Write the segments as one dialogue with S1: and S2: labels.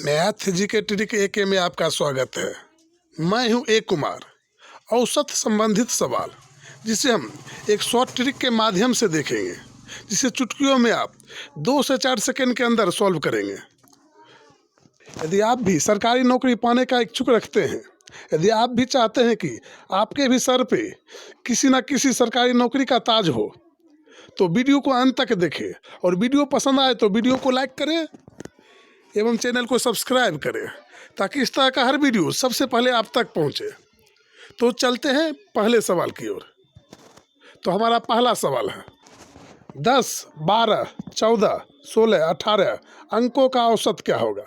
S1: Math GK trick एके में आपका स्वागत है। मैं हूं ए कुमार। औसत संबंधित सवाल जिसे हम एक शॉर्ट ट्रिक के माध्यम से देखेंगे, जिसे चुटकियों में आप 2 से 4 सेकंड के अंदर सॉल्व करेंगे। यदि आप भी सरकारी नौकरी पाने का इच्छुक रखते हैं, यदि आप भी चाहते हैं कि आपके भी सर पे किसी न किसी सरकारी नौकरी का ताज हो, तो वीडियो को अंत तक देखें और वीडियो पसंद आए तो वीडियो को लाइक करें एवं चैनल को सब्सक्राइब करें, ताकि इस तरह का हर वीडियो सबसे पहले आप तक पहुंचे। तो चलते हैं पहले सवाल की ओर। तो हमारा पहला सवाल है, 10, 12, 14, 16, 18 अंकों का औसत क्या होगा।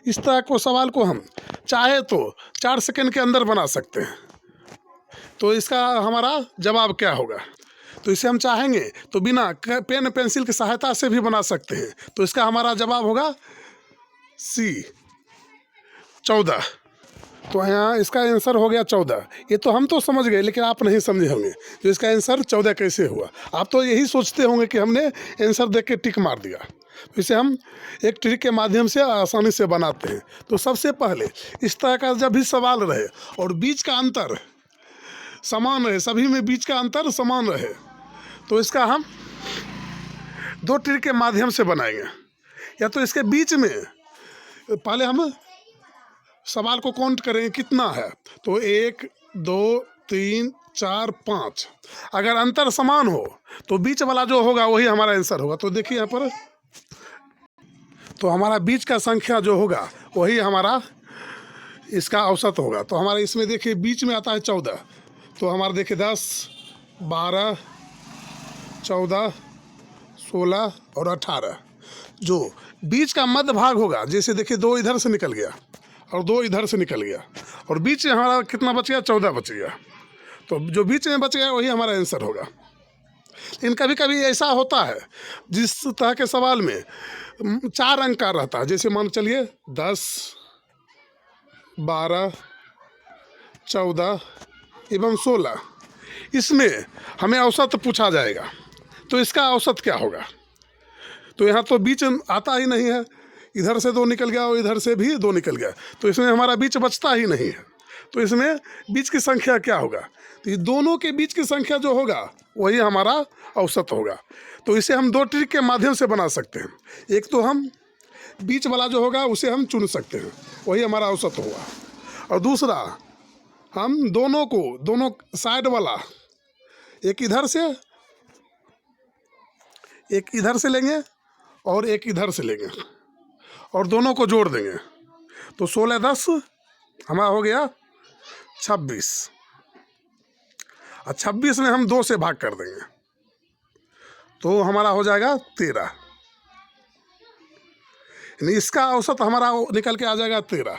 S1: इस तरह को सवाल को हम चाहे तो 4 सेकंड के अंदर बना सकते हैं। तो इसका हमारा जवाब क्या होगा, तो इसे हम चाहेंगे तो बिना पेन पेंसिल की सहायता से भी बना सकते हैं। तो इसका हमारा जवाब होगा सी, 14। तो यहाँ इसका आंसर हो गया 14। ये तो हम तो समझ गए, लेकिन आप नहीं समझे होंगे जो इसका आंसर 14 कैसे हुआ। आप तो यही सोचते होंगे कि हमने आंसर देख के टिक मार दिया। तो इसे हम एक ट्रिक के माध्यम से आसानी से बनाते हैं। तो सबसे पहले इस तरह का जब भी सवाल रहे और बीच का अंतर समान रहे, सभी में बीच का अंतर समान रहे, तो इसका हम 2 ट्रिक के माध्यम से बनाएंगे। या तो इसके बीच में पहले हम सवाल को काउंट करेंगे कितना है, तो 1, 2, 3, 4, 5। अगर अंतर समान हो तो बीच वाला जो होगा वही हमारा आंसर होगा। तो देखिए यहाँ पर, तो हमारा बीच का संख्या जो होगा वही हमारा इसका औसत होगा। तो हमारा इसमें देखिए बीच में आता है 14। तो हमारा देखिए 10, 12, 14, 16 और 18। जो बीच का मध्य भाग होगा, जैसे देखिए 2 इधर से निकल गया और 2 इधर से निकल गया, और बीच में हमारा कितना बच गया, 14 बच गया। तो जो बीच में बच गया वही हमारा आंसर होगा। लेकिन कभी कभी ऐसा होता है जिस तरह के सवाल में 4 अंक का रहता है, जैसे मान चलिए 10, 12, 14 एवं 16, इसमें हमें औसत पूछा जाएगा। तो इसका औसत क्या होगा। तो यहाँ तो बीच आता ही नहीं है, इधर से 2 निकल गया और इधर से भी 2 निकल गया, तो इसमें हमारा बीच बचता ही नहीं है। तो इसमें बीच की संख्या क्या होगा, तो ये दोनों के बीच की संख्या जो होगा वही हमारा औसत होगा। तो इसे हम 2 ट्रिक के माध्यम से बना सकते हैं। एक तो हम बीच वाला जो होगा उसे हम चुन सकते हैं, वही हमारा औसत होगा। और दूसरा, हम दोनों साइड वाला एक इधर से लेंगे और एक इधर से लेंगे और दोनों को जोड़ देंगे। तो 16, 10 हमारा हो गया 26, और 26 में हम 2 से भाग कर देंगे तो हमारा हो जाएगा 13। यानी इसका औसत हमारा निकल के आ जाएगा 13।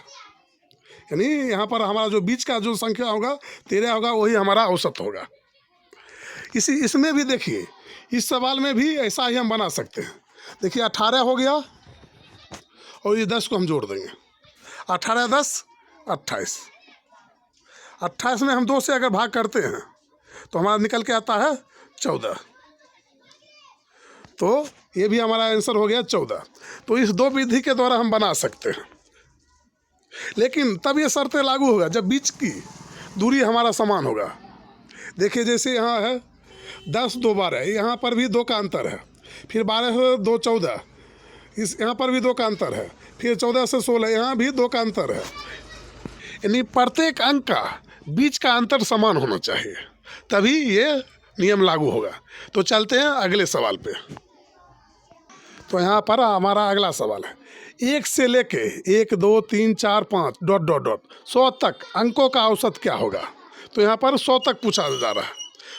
S1: यानी यहाँ पर हमारा जो बीच का जो संख्या होगा 13 होगा, वही हमारा औसत होगा। इसमें भी देखिए, इस सवाल में भी ऐसा ही हम बना सकते हैं। देखिए 18 हो गया और ये 10 को हम जोड़ देंगे, 18, 10, 28। 28 में हम 2 से अगर भाग करते हैं तो हमारा निकल के आता है 14। तो ये भी हमारा आंसर हो गया 14। तो इस 2 विधि के द्वारा हम बना सकते हैं, लेकिन तब ये शर्तें लागू होगा जब बीच की दूरी हमारा समान होगा। देखिए जैसे यहाँ है 10, 2, 12, यहाँ पर भी 2 का अंतर है। फिर 12 से 2, 14, इस यहाँ पर भी 2 का अंतर है। फिर 14 से 16, यहाँ भी 2 का अंतर है। यानी प्रत्येक अंक का बीच का अंतर समान होना चाहिए, तभी ये नियम लागू होगा। तो चलते हैं अगले सवाल पे। तो यहाँ पर हमारा अगला सवाल है, 1 से लेके 1, 2, 3, 4, 5 ... 100 तक अंकों का औसत क्या होगा। तो यहाँ पर 100 तक पूछा जा रहा है।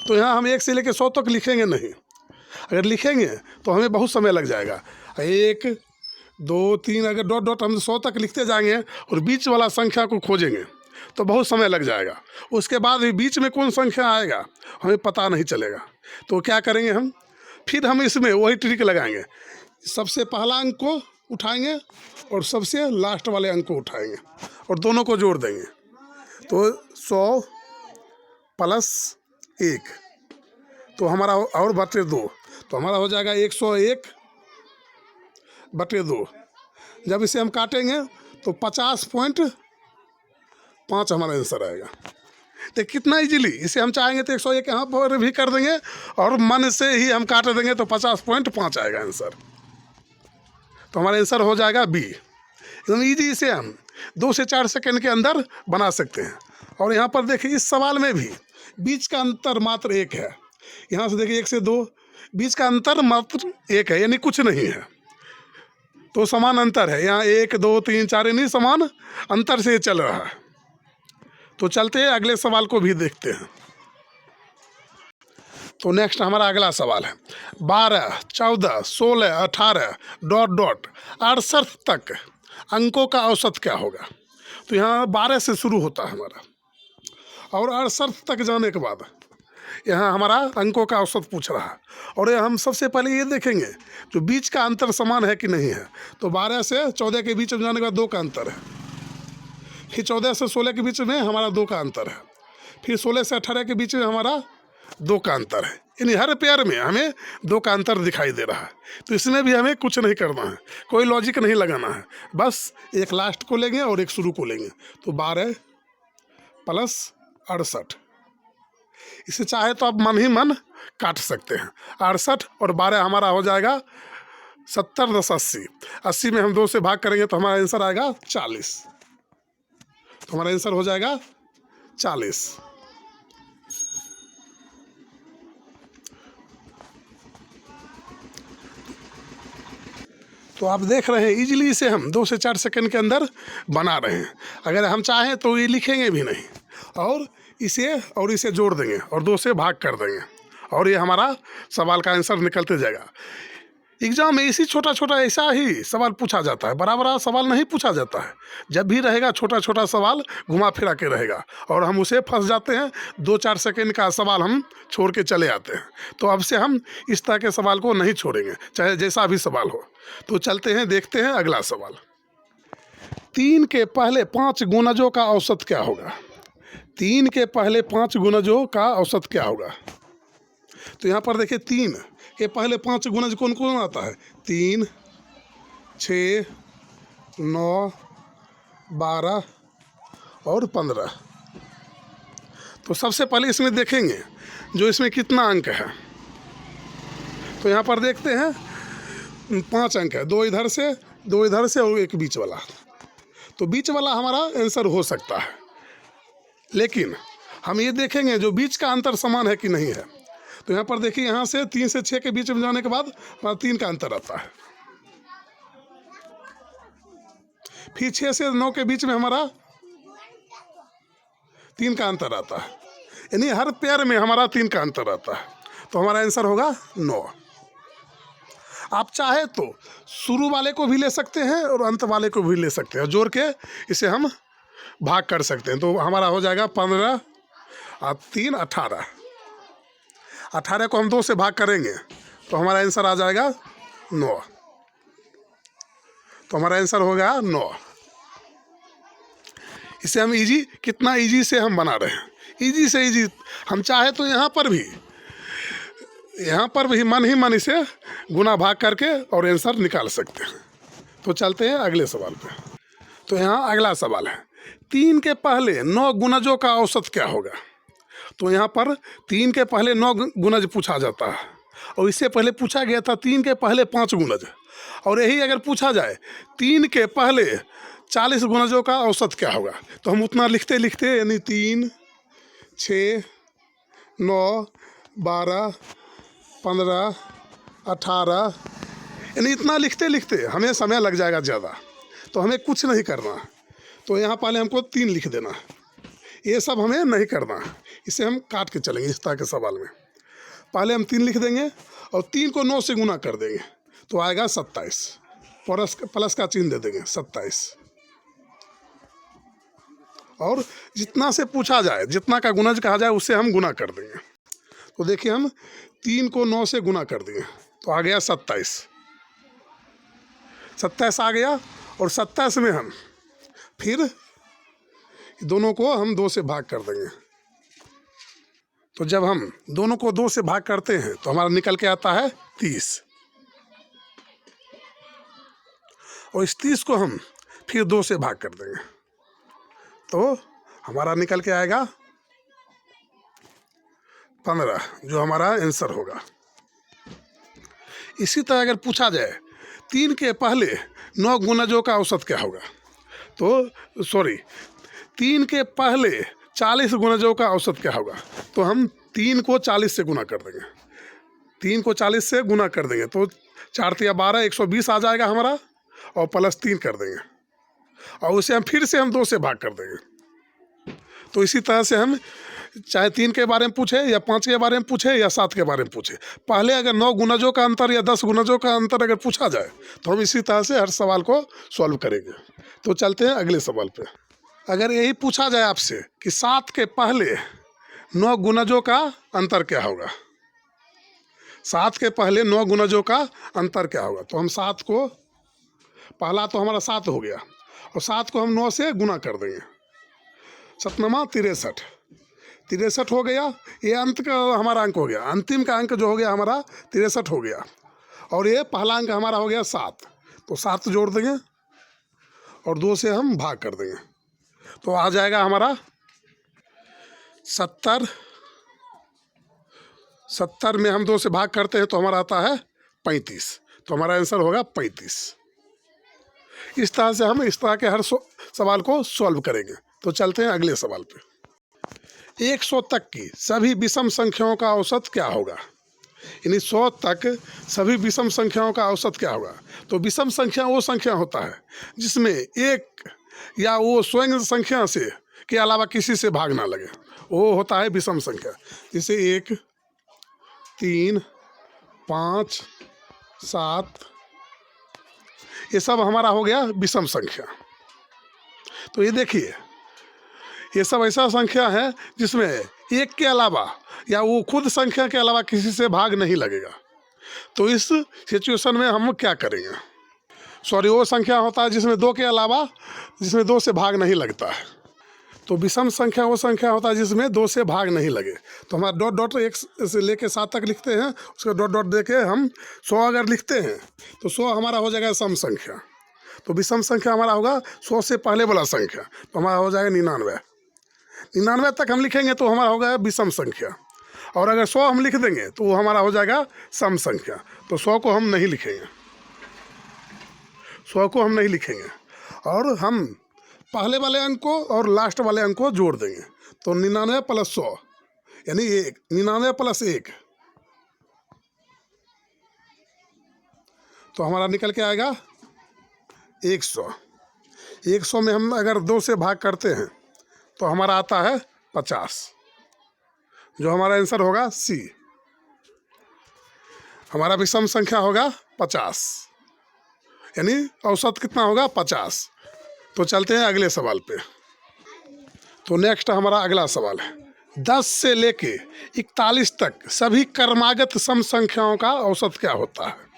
S1: तो यहाँ हम 1 से लेके 100 तक लिखेंगे नहीं। अगर लिखेंगे तो हमें बहुत समय लग जाएगा। 1, 2, 3 अगर ... हम 100 तक लिखते जाएंगे और बीच वाला संख्या को खोजेंगे तो बहुत समय लग जाएगा। उसके बाद भी बीच में कौन संख्या आएगा हमें पता नहीं चलेगा। तो क्या करेंगे हम, फिर हम इसमें वही ट्रिक लगाएंगे। सबसे पहला अंक को उठाएंगे और सबसे लास्ट वाले अंक को उठाएंगे और दोनों को जोड़ देंगे। तो 100 प्लस 1, तो हमारा और बटे 2, तो हमारा हो जाएगा 101/2। जब इसे हम काटेंगे तो 50.5 हमारा आंसर आएगा। तो कितना इजीली, इसे हम चाहेंगे तो 101 यहाँ पर भी कर देंगे और मन से ही हम काट देंगे तो 50.5 आएगा आंसर। तो हमारा आंसर हो जाएगा बी। एकदम ईजी, इसे हम 2 से 4 सेकंड के अंदर बना सकते हैं। और यहाँ पर देखिए इस सवाल में भी बीच का अंतर मात्र 1 है। यहाँ से देखिए 1 से 2 बीच का अंतर मात्र 1 है, यानी कुछ नहीं है, तो समान अंतर है। यहाँ 1 2 3 4 यानी समान अंतर से चल रहा है। तो चलते हैं अगले सवाल को भी देखते हैं। तो नेक्स्ट हमारा अगला सवाल है 12 14 16 18 ... 68 तक अंकों का औसत क्या होगा। तो यहाँ 12 से शुरू होता है हमारा और 68 तक जाने के बाद यहाँ हमारा अंकों का औसत पूछ रहा है। और हम सबसे पहले ये देखेंगे जो बीच का अंतर समान है कि नहीं है। तो 12 से 14 के बीच में जाने के बाद 2 का अंतर है, फिर 14 से 16 के बीच में हमारा 2 का अंतर है, फिर 16 से 18 के बीच में हमारा 2 का अंतर है। यानी हर पेयर में हमें 2 का अंतर दिखाई दे रहा है। तो इसमें भी हमें कुछ नहीं करना है, कोई लॉजिक नहीं लगाना है, बस एक लास्ट को लेंगे और एक शुरू को लेंगे। तो 12 + 68, इसे चाहे तो आप मन ही मन काट सकते हैं। 68 और 12 हमारा हो जाएगा 70 + 80। 80 में हम 2 से भाग करेंगे तो हमारा आंसर आएगा 40। तो हमारा आंसर हो जाएगा 40। तो आप देख रहे हैं इजीली इसे हम 2 से 4 सेकंड के अंदर बना रहे हैं। अगर हम चाहें तो ये लिखेंगे भी नहीं और इसे जोड़ देंगे और 2 से भाग कर देंगे और ये हमारा सवाल का आंसर निकलते जाएगा। एग्जाम में इसी छोटा छोटा ऐसा ही सवाल पूछा जाता है, बड़ा बड़ा सवाल नहीं पूछा जाता है। जब भी रहेगा छोटा छोटा सवाल घुमा फिरा के रहेगा और हम उसे फंस जाते हैं। 2-4 सेकंड का सवाल हम छोड़ के चले आते हैं। तो अब से हम इस तरह के सवाल को नहीं छोड़ेंगे, चाहे जैसा भी सवाल हो। तो चलते हैं, देखते हैं अगला सवाल। 3 के पहले 5 गुणजों का औसत क्या होगा। 3 के पहले 5 गुणजों का औसत क्या होगा। तो यहाँ पर देखिए 3 के पहले 5 गुणज कौन कौन आता है। 3 6 9 12 और 15। तो सबसे पहले इसमें देखेंगे जो इसमें कितना अंक है। तो यहाँ पर देखते हैं 5 अंक है, 2 इधर से 2 इधर से और 1 बीच वाला। तो बीच वाला हमारा आंसर हो सकता है, लेकिन हम ये देखेंगे जो बीच का अंतर समान है कि नहीं है। तो यहाँ पर देखिए यहाँ से 3 से 6 के बीच में जाने के बाद 3 का अंतर आता है, फिर 6 से 9 के बीच में हमारा 3 का अंतर आता है। यानी हर पेयर में हमारा 3 का अंतर आता है। तो हमारा आंसर होगा 9। आप चाहे तो शुरू वाले को भी ले सकते हैं और अंत वाले को भी ले सकते हैं, जोड़ के इसे हम भाग कर सकते हैं। तो हमारा हो जाएगा 15 और 3 18। 18 को हम 2 से भाग करेंगे तो हमारा आंसर आ जाएगा 9। तो हमारा आंसर होगा 9। इसे हम इजी, कितना इजी से हम बना रहे हैं, इजी से इजी। हम चाहे तो यहाँ पर भी मन ही मन इसे गुना भाग करके और आंसर निकाल सकते हैं। तो चलते हैं अगले सवाल पे। तो यहाँ अगला सवाल है 3 के पहले 9 गुणजों का औसत क्या होगा। तो यहाँ पर 3 के पहले 9 गुणज पूछा जाता है और इससे पहले पूछा गया था 3 के पहले 5 गुणज। और यही अगर पूछा जाए 3 के पहले 40 गुणजों का औसत क्या होगा, तो हम उतना लिखते लिखते यानी 3 6 9 12 15 18 यानी इतना लिखते लिखते हमें समय लग जाएगा ज़्यादा। तो हमें कुछ नहीं करना। तो यहाँ पहले हमको 3 लिख देना, ये सब हमें नहीं करना। इसे हम काट के चलेंगे इस तरह के सवाल में। पहले हम 3 लिख देंगे और 3 को 9 से गुना कर देंगे तो आएगा 27। प्लस का चिन्ह दे देंगे 27। और जितना से पूछा जाए, जितना का गुणज कहा जाए उससे हम गुना कर देंगे। तो देखिए हम 3 को 9 से गुना कर दिए तो आ गया 27। 27 आ गया और 27 में हम फिर दोनों को हम 2 से भाग कर देंगे। तो जब हम दोनों को 2 से भाग करते हैं तो हमारा निकल के आता है 30। और इस 30 को हम फिर 2 से भाग कर देंगे, तो हमारा निकल के आएगा 15, जो हमारा आंसर होगा। इसी तरह अगर पूछा जाए 3 के पहले 9 गुणजों का औसत क्या होगा, तो 3 के पहले 40 गुणजों का औसत क्या होगा, तो हम 3 को 40 से गुना कर देंगे। 3 को 40 से गुना कर देंगे तो 4 तिया 12, 120 आ जाएगा हमारा, और प्लस 3 कर देंगे, और उसे हम फिर से 2 से भाग कर देंगे। तो इसी तरह से हम चाहे 3 के बारे में पूछे या 5 के बारे में पूछे या 7 के बारे में पूछे, पहले अगर 9 गुणजों का अंतर या 10 गुणजों का अंतर अगर पूछा जाए तो हम इसी तरह से हर सवाल को सॉल्व करेंगे। तो चलते हैं अगले सवाल पे। अगर यही पूछा जाए आपसे कि 7 के पहले 9 गुणजों का अंतर क्या होगा, 7 के पहले 9 गुणजों का अंतर क्या होगा, तो हम 7 को, पहला तो हमारा 7 हो गया, और 7 को हम 9 से गुना कर देंगे। 7 9 63 हो गया। ये अंत का हमारा अंक हो गया, अंतिम का अंक जो हो गया हमारा 63 हो गया, और ये पहला अंक हमारा हो गया 7, तो 7 जोड़ देंगे और 2 से हम भाग कर देंगे, तो आ जाएगा हमारा 70। 70 में हम 2 से भाग करते हैं तो हमारा आता है 35, तो हमारा आंसर होगा 35। इस तरह से हम इस तरह के हर सवाल को सॉल्व करेंगे। तो चलते हैं अगले सवाल पे। 100 तक की सभी विषम संख्याओं का औसत क्या होगा, यानी 100 तक सभी विषम संख्याओं का औसत क्या होगा। तो विषम संख्या वो संख्या होता है जिसमें एक या वो स्वयं संख्या से के अलावा किसी से भाग ना लगे, वो होता है विषम संख्या। जैसे 1 3 5 7, ये सब हमारा हो गया विषम संख्या। तो ये देखिए, ये सब ऐसा संख्या है जिसमें एक के अलावा या वो खुद संख्या के अलावा किसी से भाग नहीं लगेगा। तो इस सिचुएशन में हम क्या करेंगे, वो संख्या होता है जिसमें 2 के अलावा, जिसमें 2 से भाग नहीं लगता है। तो विषम संख्या वो संख्या होता है जिसमें 2 से भाग नहीं लगे। तो हमारा डॉट डॉट 1 से लेके 7 तक लिखते हैं, उसका डॉट डॉट दे के हम 100 अगर लिखते हैं तो 100 हमारा हो जाएगा सम संख्या। तो विषम संख्या हमारा होगा 100 से पहले वाला संख्या, तो हमारा हो जाएगा 99। 99 तक हम लिखेंगे तो हमारा होगा विषम संख्या, और अगर 100 हम लिख देंगे तो वो हमारा हो जाएगा सम संख्या। तो 100 को हम नहीं लिखेंगे, 100 को हम नहीं लिखेंगे, और हम पहले वाले अंक को और लास्ट वाले अंक को जोड़ देंगे। तो 99 प्लस 100 यानी 1, 99 प्लस 1, तो हमारा निकल के आएगा 100। 100 में हम अगर 2 से भाग करते हैं तो हमारा आता है 50, जो हमारा आंसर होगा सी। हमारा विषम संख्या होगा 50, यानी औसत कितना होगा 50। तो चलते हैं अगले सवाल पे। तो नेक्स्ट हमारा अगला सवाल है, 10 से लेके 41 तक सभी क्रमागत सम संख्याओं का औसत क्या होता है।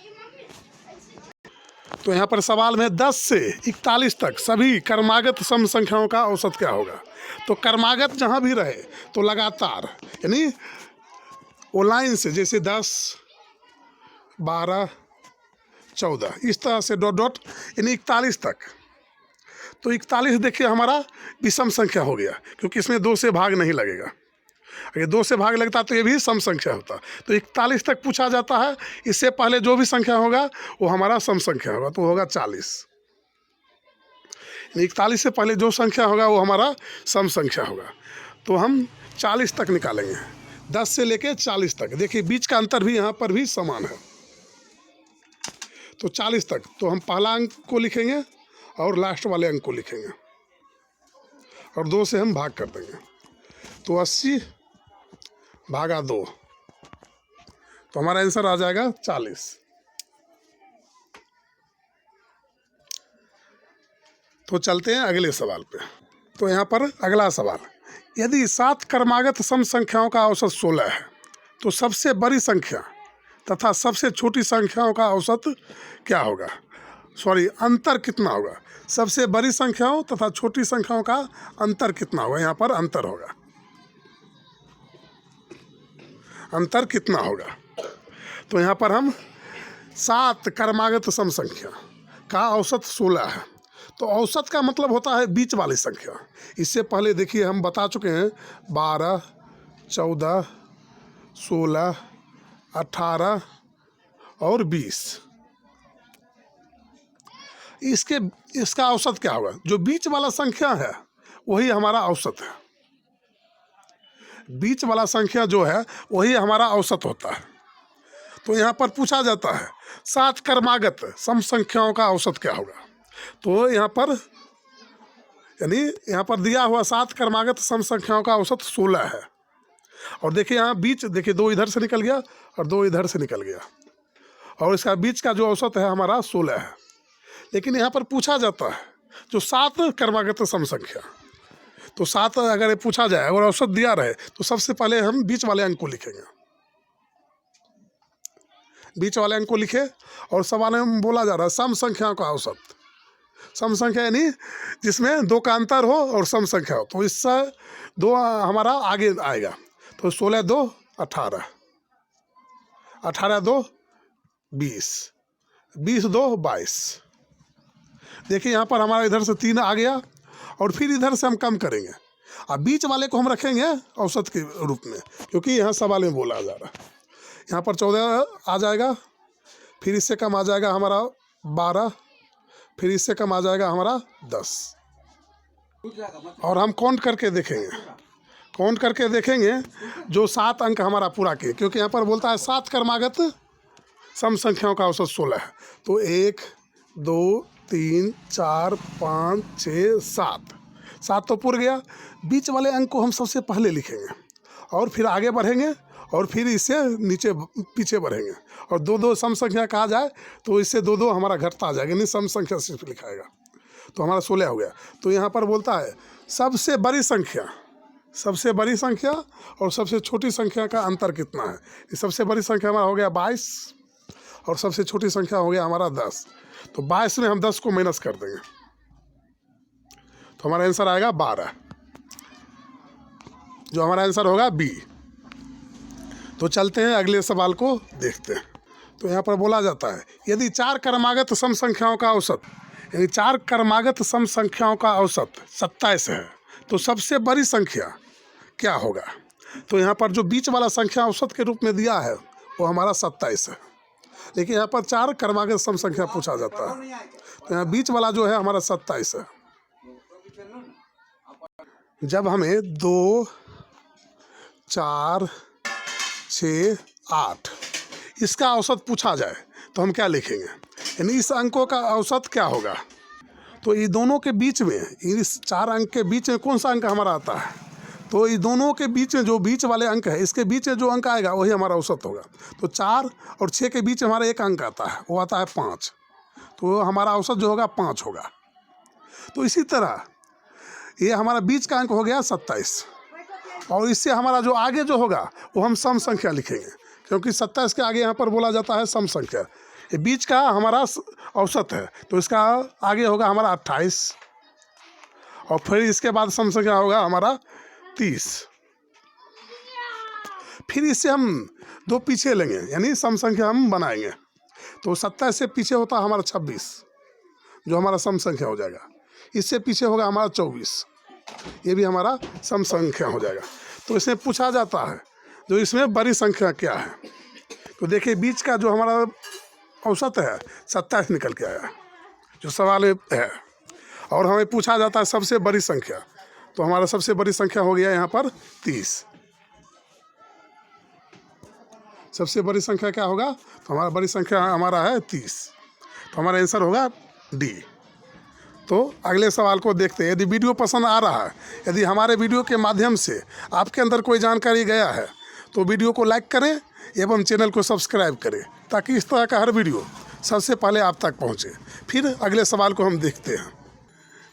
S1: तो यहाँ पर सवाल में 10 से 41 तक सभी क्रमागत सम संख्याओं का औसत क्या होगा। तो क्रमागत जहाँ भी रहे तो लगातार, यानी वो लाइन से, जैसे 10 12 14 इस तरह से डॉट डॉट, यानी 41 तक। तो 41 देखिए हमारा विषम संख्या हो गया, क्योंकि इसमें 2 से भाग नहीं लगेगा। अगर 2 से भाग लगता तो ये भी सम संख्या होता। तो 41 तक पूछा जाता है, इससे पहले जो भी संख्या होगा वो हमारा सम संख्या होगा, तो होगा 40। 41 से पहले जो संख्या होगा वो हमारा सम संख्या होगा। तो हम 40 तक निकालेंगे, 10 से लेके 40 तक। देखिए बीच का अंतर भी यहाँ पर भी समान है। तो 40 तक, तो हम पहला अंक को लिखेंगे और लास्ट वाले अंक को लिखेंगे, और 2 से हम भाग कर देंगे। तो 80 भागा 2, तो हमारा आंसर आ जाएगा 40। तो चलते हैं अगले सवाल पे। तो यहाँ पर अगला सवाल, यदि 7 क्रमागत सम संख्याओं का औसत 16 है तो सबसे बड़ी संख्या तथा सबसे छोटी संख्याओं का औसत क्या होगा, अंतर कितना होगा। सबसे बड़ी संख्याओं तथा छोटी संख्याओं का अंतर कितना होगा, यहाँ पर अंतर होगा, अंतर कितना होगा। तो यहाँ पर हम 7 क्रमागत सम संख्या, का औसत 16 है। तो औसत का मतलब होता है बीच वाली संख्या। इससे पहले देखिए हम बता चुके हैं 12, 14, 16, 18 और 20। इसका औसत क्या होगा? जो बीच वाला संख्या है वही हमारा औसत है। बीच वाला संख्या जो है वही हमारा औसत होता है। तो यहाँ पर पूछा जाता है 7 क्रमागत सम संख्याओं का औसत क्या होगा? तो यहाँ पर यानी यहाँ पर दिया हुआ 7 क्रमागत सम संख्याओं का औसत 16 है। और देखिए यहाँ बीच, देखिए 2 इधर से निकल गया और 2 इधर से निकल गया, और इसका बीच का जो औसत है हमारा 16 है। लेकिन यहाँ पर पूछा जाता है जो 7 क्रमागत सम संख्या, तो 7 अगर पूछा जाए और औसत दिया रहे तो सबसे पहले हम बीच वाले अंक को लिखेंगे। बीच वाले अंक को लिखे और सवाल में बोला जा रहा है सम संख्याओं का औसत। सम संख्या यानी जिसमें 2 का अंतर हो और सम संख्या हो, तो इससे 2 हमारा आगे आएगा। तो 16 2 18, 18 2 20, 20 2 22। देखिए यहाँ पर हमारा इधर से 3 आ गया और फिर इधर से हम कम करेंगे। अब बीच वाले को हम रखेंगे औसत के रूप में, क्योंकि यहाँ सवाल में बोला जा रहा है। यहाँ पर 14 आ जाएगा, फिर इससे कम आ जाएगा हमारा 12, फिर इससे कम आ जाएगा हमारा 10। और हम काउंट करके देखेंगे जो 7 अंक हमारा पूरा किए, क्योंकि यहाँ पर बोलता है 7 क्रमागत सम संख्याओं का औसत 16 है। तो 1 2 3 4 5 6 7 तो पूर गया। बीच वाले अंक को हम सबसे पहले लिखेंगे और फिर आगे बढ़ेंगे और फिर इससे नीचे पीछे बढ़ेंगे, और 2 2 सम संख्या कहा जाए तो इससे 2 2 हमारा घटता आ जाएगा, नहीं सम संख्या सिर्फ लिखाएगा। तो हमारा 16 हो गया। तो यहाँ पर बोलता है सबसे बड़ी संख्या और सबसे छोटी संख्या का अंतर कितना है? सबसे बड़ी संख्या हमारा हो गया 22 और सबसे छोटी संख्या हो गया हमारा 10। तो 22 में हम 10 को माइनस कर देंगे तो हमारा आंसर आएगा 12, जो हमारा आंसर होगा बी। तो चलते हैं अगले सवाल को देखते हैं। तो यहाँ पर बोला जाता है यदि 4 क्रमागत सम संख्याओं का औसत, यानी 4 क्रमागत सम संख्याओं का औसत 27 है, तो सबसे बड़ी संख्या क्या होगा? तो यहाँ पर जो बीच वाला संख्या औसत के रूप में दिया है वो हमारा 27 है, लेकिन यहाँ पर 4 क्रमागत सम संख्या पूछा जाता है, तो यहाँ बीच वाला जो है हमारा 27 है। जब हमें 2 4 6 8 इसका औसत पूछा जाए तो हम क्या लिखेंगे? यानी इस अंकों का औसत क्या होगा? तो ये दोनों के बीच में, इस 4 अंक के बीच में कौन सा अंक हमारा आता है? तो ये दोनों के बीच में जो बीच वाले अंक है, इसके बीच में जो अंक आएगा वही हमारा औसत होगा। तो 4 और 6 के बीच में हमारा एक अंक आता है, वो आता है 5, तो हमारा औसत जो होगा 5 होगा। तो इसी तरह ये हमारा बीच का अंक हो गया 27, और इससे हमारा जो आगे जो होगा वो हम सम संख्या लिखेंगे, क्योंकि 27 के आगे यहाँ पर बोला जाता है सम संख्या। ये बीच का हमारा औसत है, तो इसका आगे होगा हमारा 28, और फिर इसके बाद सम संख्या होगा हमारा 30। फिर इससे हम 2 पीछे लेंगे, यानी सम संख्या हम बनाएंगे। तो 27 से पीछे होता है हमारा 26, जो हमारा सम संख्या हो जाएगा। इससे पीछे होगा हमारा 24, ये भी हमारा सम संख्या हो जाएगा। तो इसमें पूछा जाता है जो इसमें बड़ी संख्या क्या है? तो देखिए बीच का जो हमारा औसत है 27 निकल के आया, जो सवाल है, और हमें पूछा जाता है सबसे बड़ी संख्या, तो हमारा सबसे बड़ी संख्या हो गया यहाँ पर 30। सबसे बड़ी संख्या क्या होगा? तो हमारा बड़ी संख्या हमारा है 30, तो हमारा आंसर होगा डी। तो अगले सवाल को देखते हैं। यदि वीडियो पसंद आ रहा है, यदि हमारे वीडियो के माध्यम से आपके अंदर कोई जानकारी गया है, तो वीडियो को लाइक करें एवं चैनल को सब्सक्राइब करें, ताकि इस तरह का हर वीडियो सबसे पहले आप तक पहुंचे। फिर अगले सवाल को हम देखते हैं।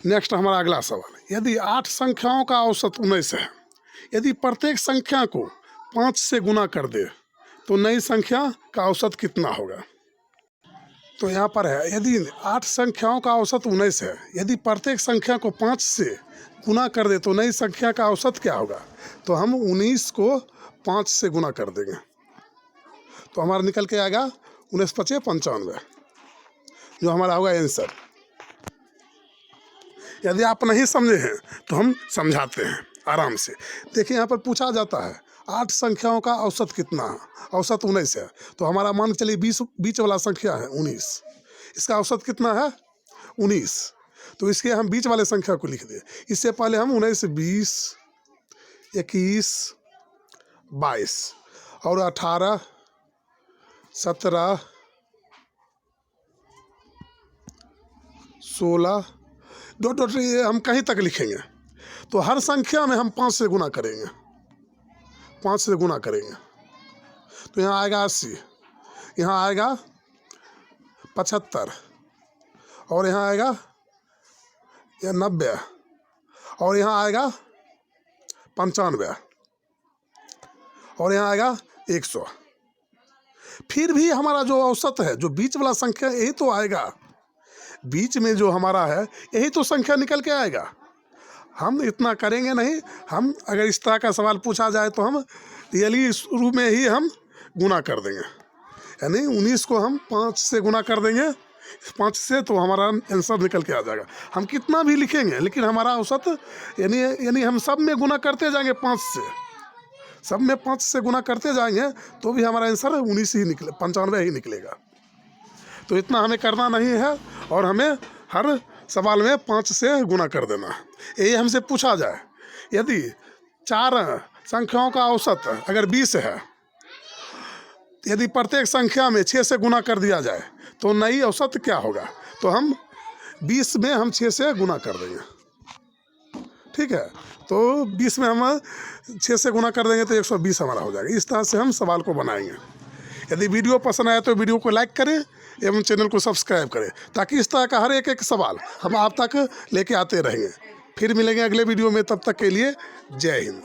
S1: नेक्स्ट हमारा अगला सवाल, यदि 8 संख्याओं का औसत 19 है, यदि प्रत्येक संख्या को 5 से गुना कर दे तो नई संख्या का औसत कितना होगा? तो यहाँ पर है यदि 8 संख्याओं का औसत 19 है, यदि प्रत्येक संख्या को 5 से गुना कर दे तो नई संख्या का औसत क्या होगा? तो हम 19 को 5 से गुना कर देंगे, तो हमारा निकल के आएगा 19 5 95। जो हमारा होगा आंसर। यदि आप नहीं समझे हैं तो हम समझाते हैं आराम से। देखिए यहाँ पर पूछा जाता है 8 संख्याओं का औसत कितना है, औसत 19 है। तो हमारा मान के चलिए 20 बीच वाला संख्या है 19, इसका औसत कितना है 19। तो इसके हम बीच वाले संख्या को लिख दें। इससे पहले हम 19, 20, 21, 22 और 18, 17, 16 डॉट डॉट ये हम कहीं तक लिखेंगे। तो हर संख्या में हम 5 से गुना करेंगे, 5 से गुना करेंगे। तो यहाँ आएगा 80, यहाँ आएगा 75 और यहाँ आएगा 90 और यहाँ आएगा 95 और यहाँ आएगा 100। फिर भी हमारा जो औसत है, जो बीच वाला संख्या, यही तो आएगा। बीच में जो हमारा है यही तो संख्या निकल के आएगा। हम इतना करेंगे नहीं। हम अगर इस तरह का सवाल पूछा जाए तो हम रियली शुरू में ही हम गुना कर देंगे, यानी 19 को हम 5 से गुना कर देंगे, 5 से, तो हमारा आंसर निकल के आ जाएगा। हम कितना भी लिखेंगे लेकिन हमारा औसत यानी हम सब में गुना करते जाएंगे 5 से, सब में 5 से गुना करते जाएंगे तो भी हमारा आंसर 19 ही निकले, 95 ही निकलेगा। तो इतना हमें करना नहीं है और हमें हर सवाल में 5 से गुना कर देना है। यही हमसे पूछा जाए यदि 4 संख्याओं का औसत अगर 20 है, यदि प्रत्येक संख्या में 6 से गुना कर दिया जाए तो नई औसत क्या होगा। तो हम 20 में हम 6 से गुना कर देंगे, ठीक है। तो 20 में हम 6 से गुना कर देंगे तो 120 हमारा हो जाएगा। इस तरह से हम सवाल को बनाएंगे। यदि वीडियो पसंद आया तो वीडियो को लाइक करें एवं चैनल को सब्सक्राइब करें, ताकि इस तरह का हर एक सवाल हम आप तक लेके आते रहेंगे। फिर मिलेंगे अगले वीडियो में, तब तक के लिए जय हिंद।